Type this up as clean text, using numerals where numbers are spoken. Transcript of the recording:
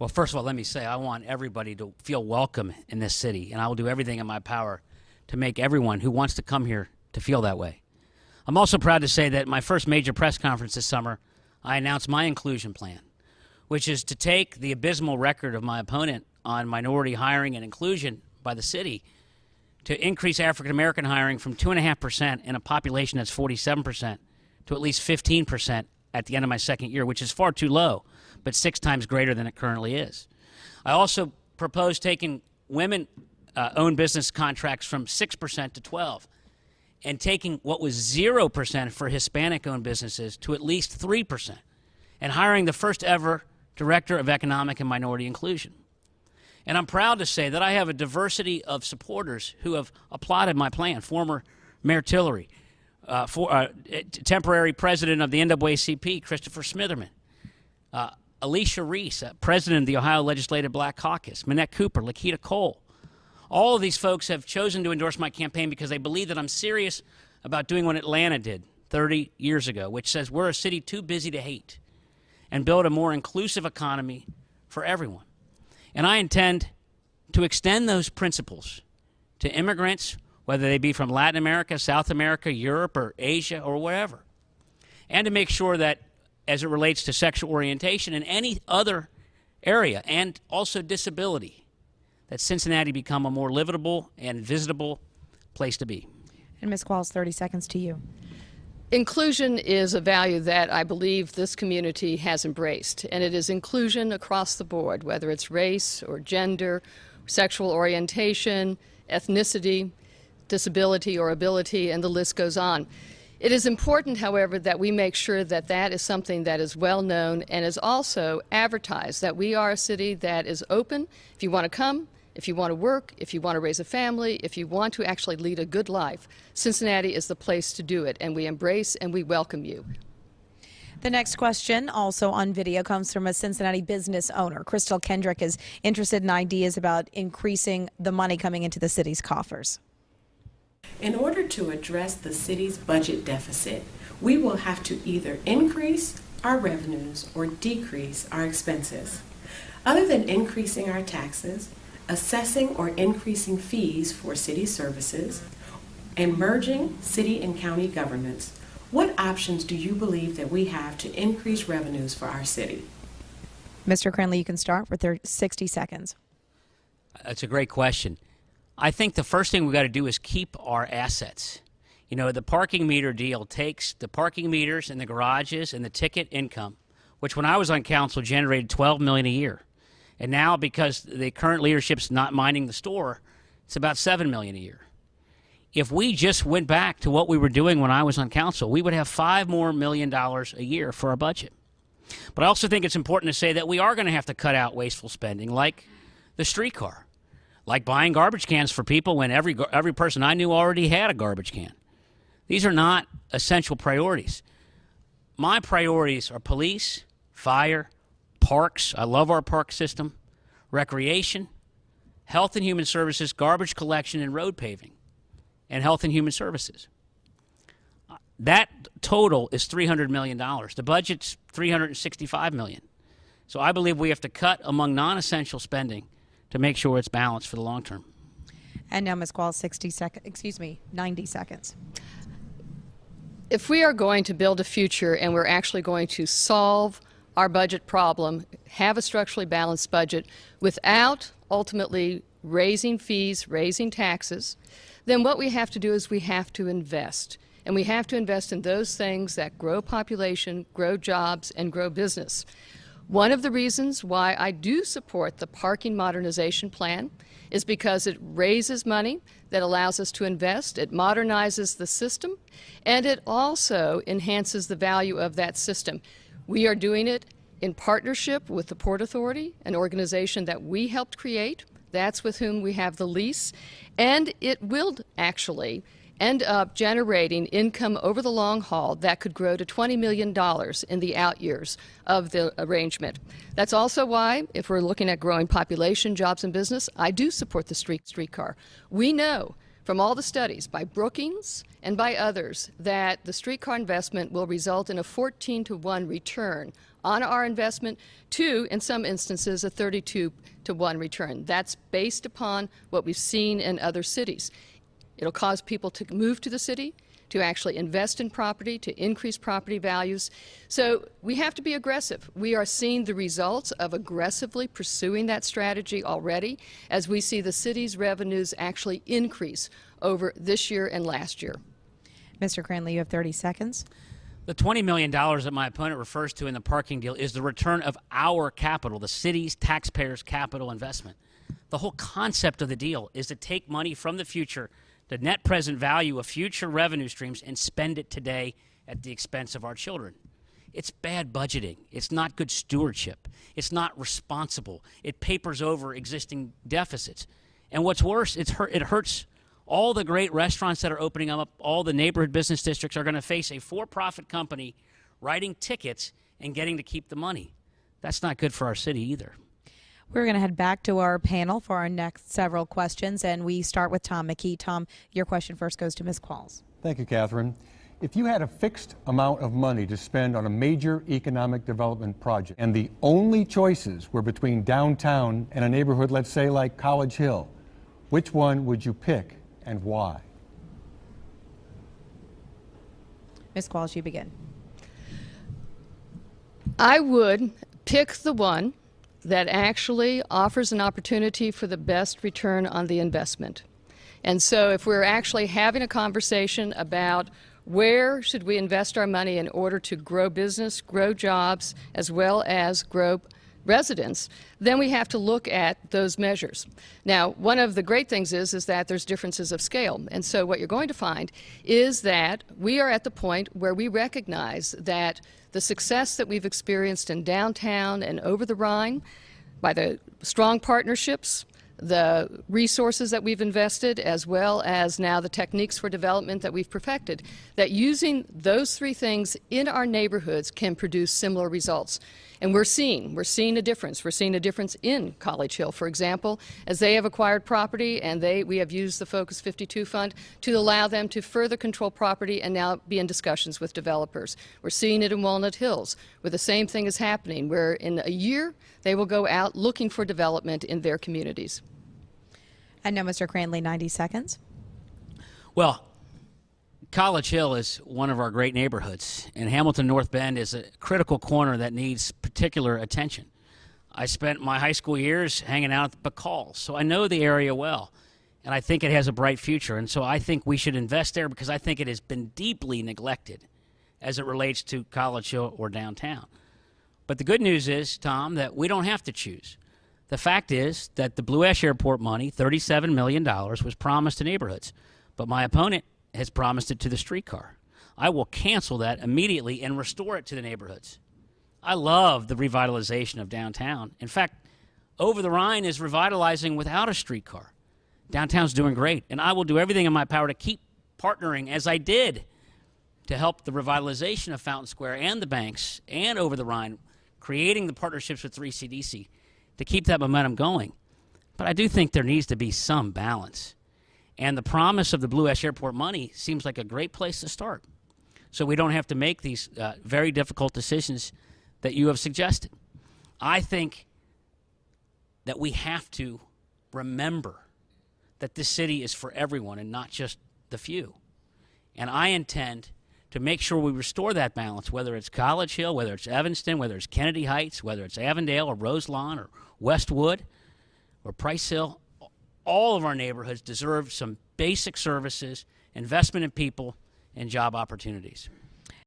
Well, first of all, let me say I want everybody to feel welcome in this city, and I will do everything in my power to make everyone who wants to come here to feel that way. I'm also proud to say that at my first major press conference this summer, I announced my inclusion plan, which is to take the abysmal record of my opponent on minority hiring and inclusion by the city to increase African-American hiring from 2.5% in a population that's 47% to at least 15% at the end of my second year, which is far too low, but 6 times greater than it currently is. I also propose taking women-owned business contracts from 6% to 12%, and taking what was 0% for Hispanic-owned businesses to at least 3%, and hiring the first ever Director of Economic and Minority Inclusion. And I'm proud to say that I have a diversity of supporters who have applauded my plan. Former Mayor Tillery, temporary president of the NAACP, Christopher Smitherman, Alicia Reese, president of the Ohio Legislative Black Caucus, Minette Cooper, Lakita Cole. All of these folks have chosen to endorse my campaign because they believe that I'm serious about doing what Atlanta did 30 years ago, which says we're a city too busy to hate, and build a more inclusive economy for everyone. And I intend to extend those principles to immigrants, whether they be from Latin America, South America, Europe, or Asia, or wherever, and to make sure that as it relates to sexual orientation and any other area, and also disability, that Cincinnati become a more livable and visitable place to be. And Ms. Qualls, 30 seconds to you. Inclusion is a value that I believe this community has embraced, and it is inclusion across the board, whether it's race or gender, sexual orientation, ethnicity, disability or ability, and the list goes on. It is important, however, that we make sure that that is something that is well known and is also advertised, that we are a city that is open. If you want to come, if you want to work, if you want to raise a family, if you want to actually lead a good life, Cincinnati is the place to do it, and we embrace and we welcome you. The next question, also on video, comes from a Cincinnati business owner. Crystal Kendrick is interested in ideas about increasing the money coming into the city's coffers. In order to address the city's budget deficit, we will have to either increase our revenues or decrease our expenses. Other than increasing our taxes, assessing or increasing fees for city services, and merging city and county governments, what options do you believe that we have to increase revenues for our city? Mr. Cranley, you can start for 60 seconds. That's a great question. I think the first thing we got to do is keep our assets. You know, the parking meter deal takes the parking meters and the garages and the ticket income, which when I was on council generated $12 million a year. And now, because the current leadership's not minding the store, it's about $7 million a year. If we just went back to what we were doing when I was on council, we would have $5 more million a year for our budget. But I also think it's important to say that we are going to have to cut out wasteful spending, like the streetcar, like buying garbage cans for people when every person I knew already had a garbage can. These are not essential priorities. My priorities are police, fire, parks, I love our park system, recreation, health and human services, garbage collection, and road paving, and health and human services. That total is $300 million. The budget's $365 million. So I believe we have to cut among non-essential spending to make sure it's balanced for the long term. And now, Ms. Qualls, 90 seconds. If we are going to build a future and we're actually going to solve our budget problem, have a structurally balanced budget without ultimately raising fees, raising taxes, then what we have to do is we have to invest. And we have to invest in those things that grow population, grow jobs, and grow business. One of the reasons why I do support the parking modernization plan is because it raises money that allows us to invest, it modernizes the system, and it also enhances the value of that system. We are doing it in partnership with the Port Authority, an organization that we helped create. That's with whom we have the lease, and it will actually end up generating income over the long haul that could grow to $20 million in the out years of the arrangement. That's also why, if we're looking at growing population, jobs, and business, I do support the streetcar. We know from all the studies by Brookings and by others that the streetcar investment will result in a 14-to-1 return on our investment to, in some instances, a 32-to-1 return. That's based upon what we've seen in other cities. It'll cause people to move to the city, to actually invest in property, to increase property values. So we have to be aggressive. We are seeing the results of aggressively pursuing that strategy already as we see the city's revenues actually increase over this year and last year. Mr. Cranley, you have 30 seconds. The $20 million that my opponent refers to in the parking deal is the return of our capital, the city's taxpayers' capital investment. The whole concept of the deal is to take money from the future, the net present value of future revenue streams, and spend it today at the expense of our children. It's bad budgeting. It's not good stewardship. It's not responsible. It papers over existing deficits. And what's worse, it hurts all the great restaurants that are opening up. All the neighborhood business districts are going to face a for-profit company writing tickets and getting to keep the money. That's not good for our city either. We're going to head back to our panel for our next several questions, and we start with Tom McKee. Tom, your question first goes to Ms. Qualls. Thank you, Catherine. If you had a fixed amount of money to spend on a major economic development project, and the only choices were between downtown and a neighborhood, let's say like College Hill, which one would you pick and why? Ms. Qualls, you begin. I would pick the one that actually offers an opportunity for the best return on the investment. And so if we're actually having a conversation about where should we invest our money in order to grow business, grow jobs, as well as grow residents, then we have to look at those measures. Now, one of the great things is that there's differences of scale. And so what you're going to find is that we are at the point where we recognize that the success that we've experienced in downtown and over the Rhine, by the strong partnerships, the resources that we've invested, as well as now the techniques for development that we've perfected, that using those three things in our neighborhoods can produce similar results. And we're seeing a difference. We're seeing a difference in College Hill, for example, as they have acquired property and we have used the Focus 52 fund to allow them to further control property and now be in discussions with developers. We're seeing it in Walnut Hills, where the same thing is happening, where in a year they will go out looking for development in their communities. And now, Mr. Cranley, 90 seconds. Well, College Hill is one of our great neighborhoods, and Hamilton North Bend is a critical corner that needs particular attention. I spent my high school years hanging out at the Qualls, so I know the area well, and I think it has a bright future. And so I think we should invest there because I think it has been deeply neglected as it relates to College Hill or downtown. But the good news is, Tom, that we don't have to choose. The fact is that the Blue Ash Airport money, $37 million, was promised to neighborhoods, but my opponent has promised it to the streetcar. I will cancel that immediately and restore it to the neighborhoods. I love the revitalization of downtown. In fact, Over the Rhine is revitalizing without a streetcar. Downtown's doing great, and I will do everything in my power to keep partnering, as I did, to help the revitalization of Fountain Square and the banks and Over the Rhine, creating the partnerships with 3CDC to keep that momentum going. But I do think there needs to be some balance. And the promise of the Blue Ash Airport money seems like a great place to start, so we don't have to make these very difficult decisions that you have suggested. I think that we have to remember that this city is for everyone and not just the few. And I intend to make sure we restore that balance, whether it's College Hill, whether it's Evanston, whether it's Kennedy Heights, whether it's Avondale or Roselawn or Westwood or Price Hill. All of our neighborhoods deserve some basic services, investment in people, and job opportunities.